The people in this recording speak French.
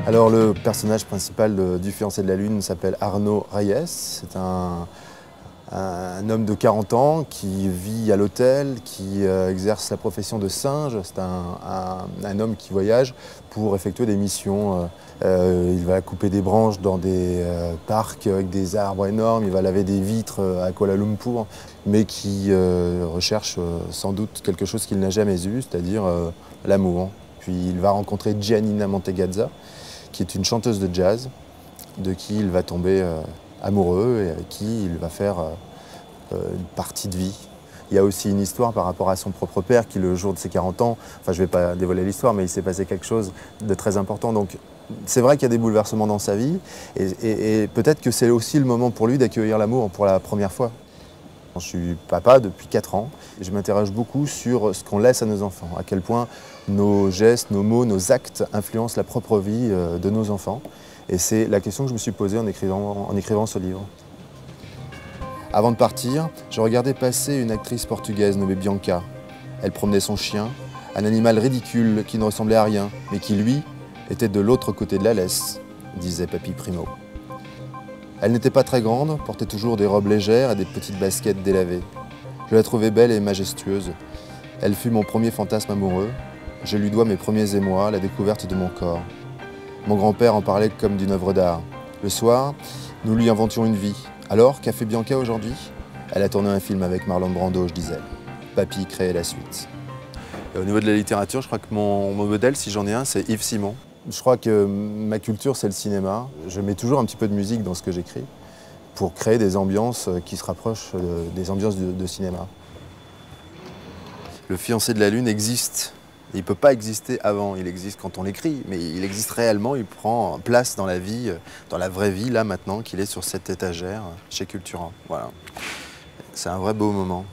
Alors le personnage principal du Fiancé de la Lune s'appelle Arnaud Reyes. C'est un homme de 40 ans qui vit à l'hôtel, qui exerce la profession de singe. C'est un homme qui voyage pour effectuer des missions. Il va couper des branches dans des parcs avec des arbres énormes, il va laver des vitres à Kuala Lumpur, mais qui recherche sans doute quelque chose qu'il n'a jamais eu, c'est-à-dire l'amour. Puis il va rencontrer Giannina Mantegazza, qui est une chanteuse de jazz, de qui il va tomber amoureux et avec qui il va faire une partie de vie. Il y a aussi une histoire par rapport à son propre père qui, le jour de ses 40 ans, enfin je ne vais pas dévoiler l'histoire, mais il s'est passé quelque chose de très important. Donc c'est vrai qu'il y a des bouleversements dans sa vie et peut-être que c'est aussi le moment pour lui d'accueillir l'amour pour la première fois. Je suis papa depuis 4 ans et je m'interroge beaucoup sur ce qu'on laisse à nos enfants, à quel point nos gestes, nos mots, nos actes influencent la propre vie de nos enfants. Et c'est la question que je me suis posée en écrivant ce livre. Avant de partir, je regardais passer une actrice portugaise nommée Bianca. Elle promenait son chien, un animal ridicule qui ne ressemblait à rien, mais qui, lui, était de l'autre côté de la laisse, disait Papy Primo. Elle n'était pas très grande, portait toujours des robes légères et des petites baskets délavées. Je la trouvais belle et majestueuse. Elle fut mon premier fantasme amoureux. Je lui dois mes premiers émois, la découverte de mon corps. Mon grand-père en parlait comme d'une œuvre d'art. Le soir, nous lui inventions une vie. Alors, qu'a fait Bianca aujourd'hui? Elle a tourné un film avec Marlon Brando, je disais. Papy créait la suite. Et au niveau de la littérature, je crois que mon modèle, si j'en ai un, c'est Yves Simon. Je crois que ma culture, c'est le cinéma. Je mets toujours un petit peu de musique dans ce que j'écris pour créer des ambiances qui se rapprochent des ambiances de cinéma. Le Fiancé de la Lune existe. Il ne peut pas exister avant, il existe quand on l'écrit, mais il existe réellement, il prend place dans la vie, dans la vraie vie, là maintenant, qu'il est sur cette étagère chez Cultura. Voilà. C'est un vrai beau moment.